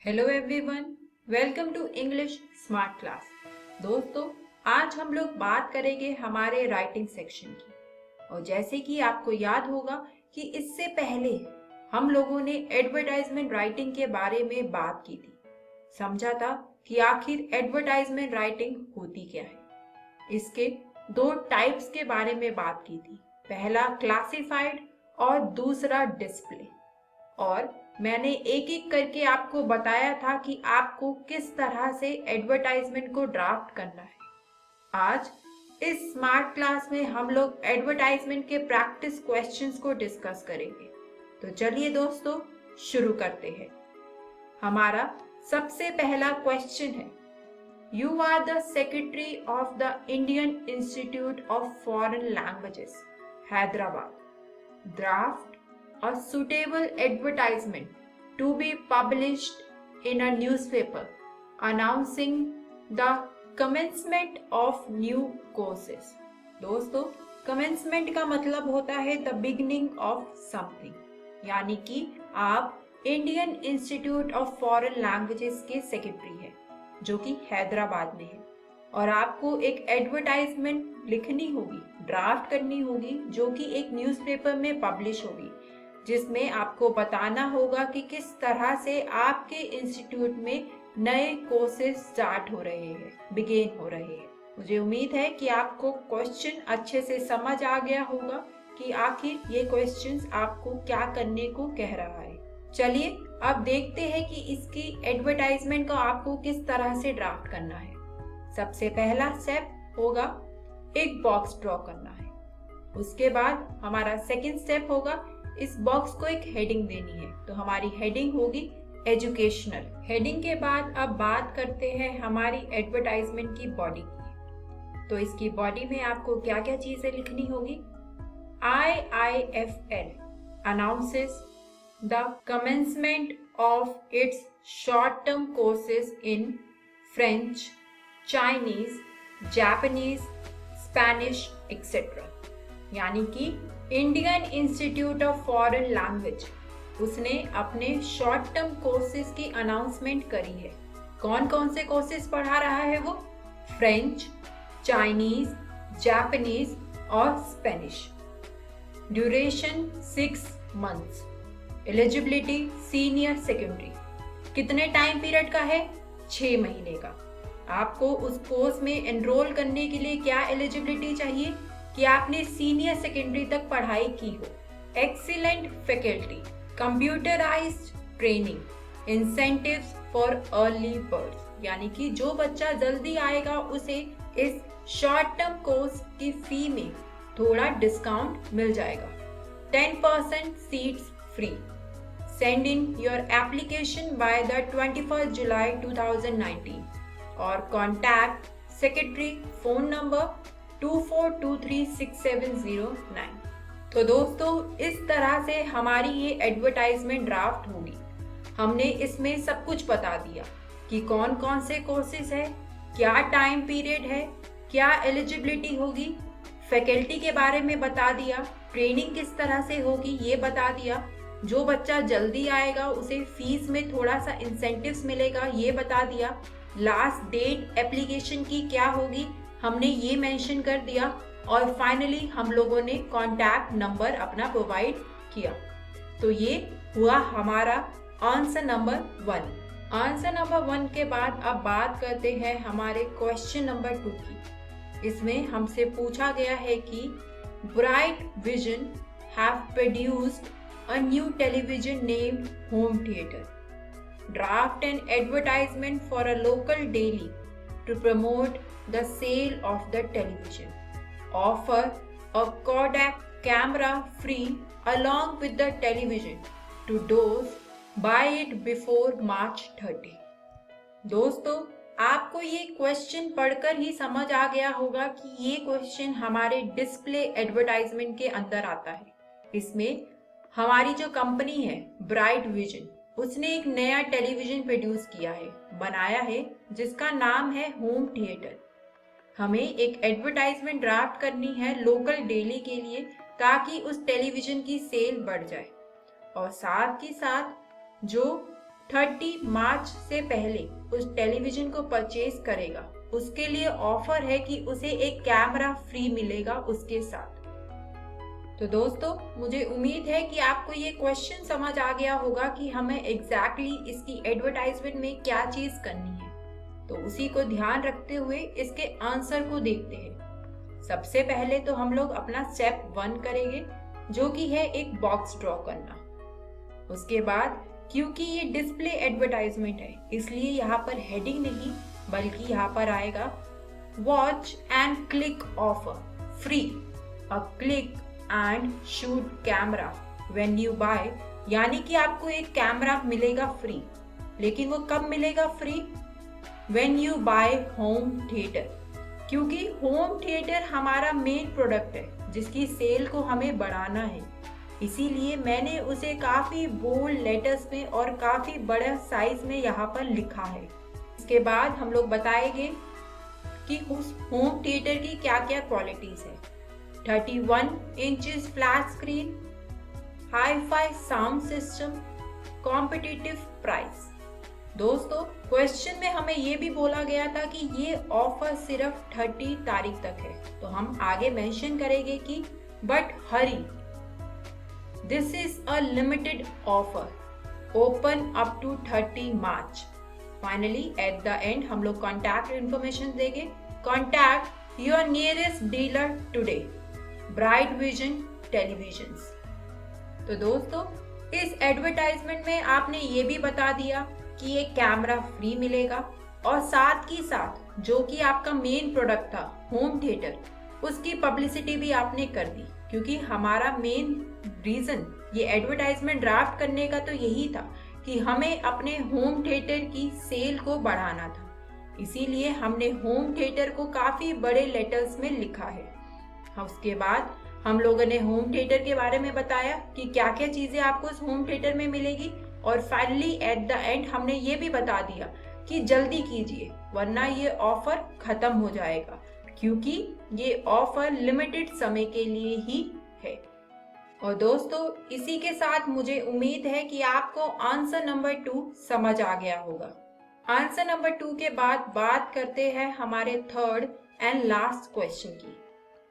Hello everyone, welcome to English smart class. दोस्तों, आज हम लोग बात करेंगे हमारे राइटिंग सेक्शन की। और जैसे कि आपको याद होगा कि इससे पहले हम लोगों ने एडवर्टाइजमेंट राइटिंग के बारे में बात की थी। समझा था कि आखिर एडवर्टाइजमेंट राइटिंग होती क्या है। इसके दो टाइप्स के बारे में बात की थी, पहला क्लासिफाइड और दूसरा डिस्प्ले। और मैंने एक एक करके आपको बताया था कि आपको किस तरह से एडवर्टाइजमेंट को ड्राफ्ट करना है। आज इस स्मार्ट क्लास में हम लोग एडवर्टाइजमेंट के प्रैक्टिस क्वेश्चंस को डिस्कस करेंगे। तो चलिए दोस्तों, शुरू करते हैं। हमारा सबसे पहला क्वेश्चन है, you are the secretary of the Indian Institute of Foreign Languages, Hyderabad. Draft a suitable advertisement to be published in a newspaper announcing the commencement of new courses। दोस्तों, commencement का मतलब होता है the beginning of something, यानी कि आप Indian Institute of Foreign languages के secretary हैं, जो कि हैदराबाद में है। और आपको एक एडवर्टाइजमेंट लिखनी होगी, ड्राफ्ट करनी होगी, जो कि एक न्यूज़पेपर में पब्लिश होगी, जिसमें आपको बताना होगा कि किस तरह से आपके इंस्टीट्यूट में नए कोर्सेज स्टार्ट हो रहे हैं, बिगेन हो रहे हैं। मुझे उम्मीद है कि आपको क्वेश्चन अच्छे से समझ आ गया होगा कि आखिर ये क्वेश्चंस आपको क्या करने को कह रहा है। चलिए अब देखते हैं कि इसकी एडवर्टाइजमेंट को आपको किस तरह से ड्राफ्ट करना है। सबसे पहला स्टेप होगा एक बॉक्स ड्रॉ करना है। उसके बाद हमारा सेकंड स्टेप होगा इस बॉक्स को एक हेडिंग देनी है। तो हमारी हेडिंग होगी एजुकेशनल। हेडिंग के बाद अब बात करते हैं हमारी एडवर्टाइजमेंट की बॉडी की। तो इसकी बॉडी में आपको क्या क्या चीजें लिखनी होगी। IIFL announces the commencement of its short-term courses in French, Chinese, Japanese, Spanish, etc. यानी कि Indian Institute of foreign language उसने अपने शॉर्ट टर्म कोर्सेज की अनाउंसमेंट करी है। कौन कौन से कोर्सेज पढ़ा रहा है वो? फ्रेंच, चाइनीज, जापानीज और Spanish. Duration 6 months. Eligibility senior secondary. कितने टाइम पीरियड का है? 6 महीने का। आपको उस कोर्स में एनरोल करने के लिए क्या एलिजिबिलिटी चाहिए कि आपने सीनियर सेकेंडरी तक पढ़ाई की हो। Excellent faculty, computerised training, incentives for early birds, यानी कि जो बच्चा जल्दी आएगा उसे इस शॉर्ट टर्म कोर्स की फी में थोड़ा डिस्काउंट मिल जाएगा। 10% seats free. Send in your application by the 21 जुलाई 2019 और कॉन्टैक्ट सेक्रेटरी, फोन नंबर 24236709। तो दोस्तों, इस तरह से हमारी ये एडवर्टाइजमेंट ड्राफ्ट होगी। हमने इसमें सब कुछ बता दिया कि कौन कौन से कोर्सेज है, क्या टाइम पीरियड है, क्या एलिजिबिलिटी होगी, फैकल्टी के बारे में बता दिया, ट्रेनिंग किस तरह से होगी ये बता दिया, जो बच्चा जल्दी आएगा उसे फीस में थोड़ा सा इंसेंटिव्स मिलेगा ये बता दिया, लास्ट डेट एप्लीकेशन की क्या होगी हमने ये मेंशन कर दिया, और फाइनली हम लोगों ने कॉन्टैक्ट नंबर अपना प्रोवाइड किया। तो ये हुआ हमारा आंसर नंबर 1। आंसर नंबर 1 के बाद अब बात करते हैं हमारे क्वेश्चन नंबर 2 की। इसमें हमसे पूछा गया है कि bright vision have produced a new television named home theatre. Draft an advertisement for a local daily to promote the sale of the television. Offer a Kodak camera free along with the television to those buy it before March 30। दोस्तों, आपको ये question पढ़कर ही समझ आ गया होगा कि ये question हमारे डिस्प्ले एडवर्टाइजमेंट के अंदर आता है। इसमें हमारी जो कंपनी है ब्राइट विजन, उसने एक नया टेलीविजन प्रोड्यूस किया है, बनाया है, जिसका नाम है होम थिएटर। हमें एक एडवर्टाइजमेंट ड्राफ्ट करनी है लोकल डेली के लिए, ताकि उस टेलीविजन की सेल बढ़ जाए। और साथ ही साथ जो 30 मार्च से पहले उस टेलीविजन को परचेज करेगा, उसके लिए ऑफर है कि उसे एक कैमरा फ्री मिलेगा उसके साथ। तो दोस्तों, मुझे उम्मीद है कि आपको ये क्वेश्चन समझ आ गया होगा कि हमें एग्जैक्टली इसकी एडवर्टाइजमेंट में क्या चीज करनी है। तो उसी को ध्यान रखते हुए इसके आंसर को देखते हैं। सबसे पहले तो हम लोग अपना स्टेप 1 करेंगे, जो कि है एक बॉक्स ड्रॉ करना। उसके बाद क्योंकि ये डिस्प्ले एडवर्टाइजमेंट है, इसलिए यहाँ पर हेडिंग नहीं बल्कि यहाँ पर आएगा watch and click offer free, a click and shoot camera when you buy, यानी कि आपको एक कैमरा मिलेगा फ्री। लेकिन वो कब मिलेगा free? When you buy home theatre, क्योंकि होम थिएटर हमारा मेन प्रोडक्ट है जिसकी सेल को हमें बढ़ाना है। इसीलिए मैंने उसे काफी बोल्ड लेटर्स में और काफी बड़ा साइज में यहाँ पर लिखा है। इसके बाद हम लोग बताएंगे कि उस होम थिएटर की क्या क्या क्वालिटीज है। 31 inches flat screen, hi-fi sound system, competitive price. दोस्तों, क्वेश्चन में हमें ये भी बोला गया था कि ये ऑफर सिर्फ 30 तारीख तक है, तो हम आगे मेंशन करेंगे कि but hurry, this is a limited offer open up to 30 March. Finally at the end हम लोग कॉन्टैक्ट इन्फॉर्मेशन देंगे। Contact your nearest dealer today, Bright Vision televisions. तो दोस्तों, इस एडवर्टाइजमेंट में आपने ये भी बता दिया कि एक कैमरा फ्री मिलेगा और साथ ही साथ जो कि आपका मेन प्रोडक्ट था होम थिएटर, उसकी पब्लिसिटी भी आपने कर दी, क्योंकि हमारा मेन रीजन ये एडवर्टाइजमेंट ड्राफ्ट करने का तो यही था कि हमें अपने होम थिएटर की सेल को बढ़ाना था। इसीलिए हमने होम थिएटर को काफी बड़े लेटर्स में लिखा है। उसके बाद हम लोगों ने होम थिएटर के बारे में बताया कि क्या क्या चीजें आपको उस होम थिएटर में मिलेगी, और फाइनली एट द एंड हमने ये भी बता दिया कि जल्दी कीजिए वरना ये ऑफर खत्म हो जाएगा, क्योंकि ये ऑफर लिमिटेड समय के लिए ही है। और दोस्तों, इसी के साथ मुझे उम्मीद है कि आपको आंसर नंबर 2 समझ आ गया होगा। आंसर नंबर 2 के बाद बात करते हैं हमारे थर्ड एंड लास्ट क्वेश्चन की।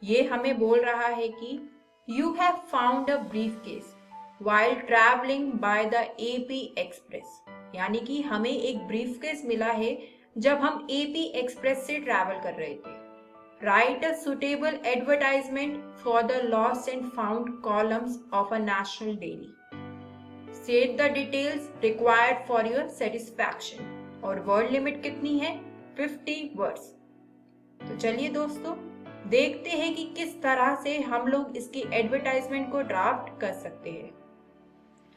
ये हमें बोल रहा है कि you have found a briefcase while traveling by the AP express, यानी कि हमें एक ब्रीफकेस मिला है जब हम AP एक्सप्रेस से ट्रैवल कर रहे थे। Right a suitable advertisement for the lost and found columns of a national daily, state the details required for your satisfaction, और वर्ड लिमिट कितनी है? 50 वर्ड्स। तो चलिए दोस्तों, देखते हैं कि किस तरह से हम लोग इसकी एडवर्टाइजमेंट को ड्राफ्ट कर सकते हैं।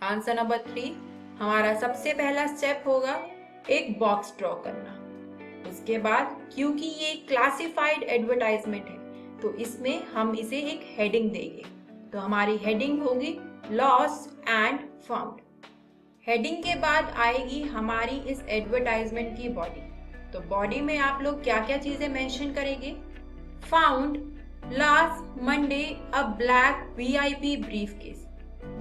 आंसर नंबर 3, हमारा सबसे पहला स्टेप होगा एक बॉक्स ड्रॉ करना। उसके बाद क्योंकि ये क्लासिफाइड एडवर्टाइजमेंट है, तो इसमें हम इसे एक हेडिंग देंगे। तो हमारी हेडिंग होगी लॉस्ट एंड फाउंड। हेडिंग के बाद आएगी हमारी इस एडवर्टाइजमेंट की बॉडी। तो बॉडी में आप लोग क्या क्या चीजें मेंशन करेंगे? Found last Monday a black VIP briefcase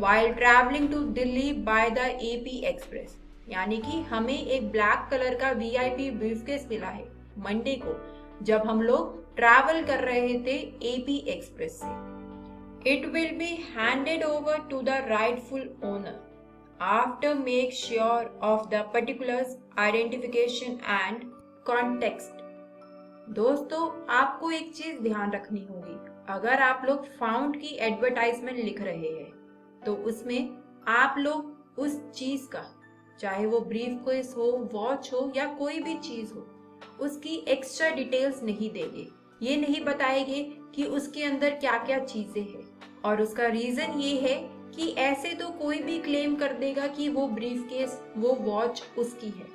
while traveling to Delhi by the AP express, यानी कि हमें एक ब्लैक कलर का VIP ब्रीफकेस मिला है मंडे को जब हम लोग ट्रैवल कर रहे थे AP एक्सप्रेस से। It will be handed over to the rightful owner after make sure of the particulars, identification and context। दोस्तों, आपको एक चीज ध्यान रखनी होगी, अगर आप लोग फाउंड की एडवर्टाइजमेंट लिख रहे हैं तो उसमें आप लोग उस चीज का, चाहे वो ब्रीफकेस हो, वॉच हो या कोई भी चीज हो, उसकी एक्स्ट्रा डिटेल्स नहीं देंगे। ये नहीं बताएंगे कि उसके अंदर क्या क्या चीजें हैं, और उसका रीजन ये है कि ऐसे तो कोई भी क्लेम कर देगा कि वो ब्रीफकेस, वो वॉच उसकी है,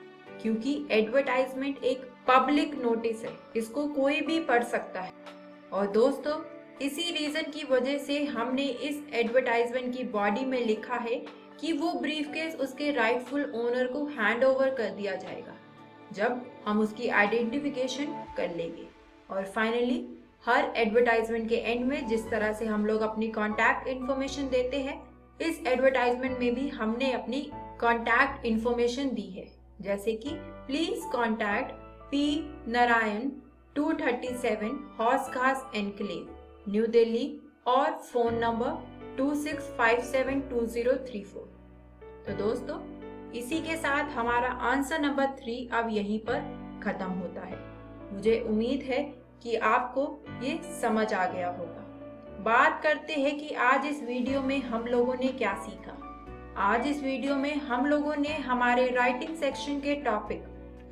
क्योंकि एडवर्टाइजमेंट एक पब्लिक नोटिस है, इसको कोई भी पढ़ सकता है। और दोस्तों, इसी रीजन की वजह से हमने इस एडवर्टाइजमेंट की बॉडी में लिखा है कि वो ब्रीफकेस उसके राइटफुल ओनर को हैंड ओवर कर दिया जाएगा जब हम उसकी आइडेंटिफिकेशन कर लेंगे। और फाइनली हर एडवर्टाइजमेंट के एंड में जिस तरह से हम लोग अपनी कॉन्टैक्ट इन्फॉर्मेशन देते हैं, इस एडवर्टाइजमेंट में भी हमने अपनी कॉन्टैक्ट इंफॉर्मेशन दी है, जैसे कि please contact P Narayan 237 horse घास एनक्लेव, न्यू दिल्ली और फोन नंबर 26572034। तो दोस्तों, इसी के साथ हमारा आंसर नंबर 3 अब यहीं पर खत्म होता है। मुझे उम्मीद है कि आपको ये समझ आ गया होगा। बात करते हैं कि आज इस वीडियो में हम लोगों ने क्या सीखा। आज इस वीडियो में हम लोगों ने हमारे राइटिंग सेक्शन के टॉपिक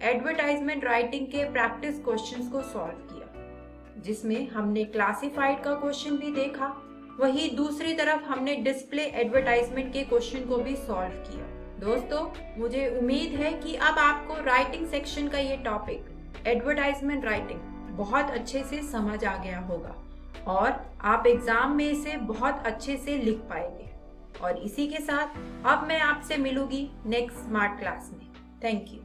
एडवर्टाइजमेंट राइटिंग के प्रैक्टिस क्वेश्चंस को सॉल्व किया, जिसमें हमने क्लासिफाइड का क्वेश्चन भी देखा, वही दूसरी तरफ हमने डिस्प्ले एडवर्टाइजमेंट के क्वेश्चन को भी सॉल्व किया। दोस्तों, मुझे उम्मीद है कि अब आपको राइटिंग सेक्शन का ये टॉपिक एडवर्टाइजमेंट राइटिंग बहुत अच्छे से समझ आ गया होगा और आप एग्जाम में इसे बहुत अच्छे से लिख पाएंगे। और इसी के साथ अब मैं आपसे मिलूंगी नेक्स्ट स्मार्ट क्लास में। Thank you.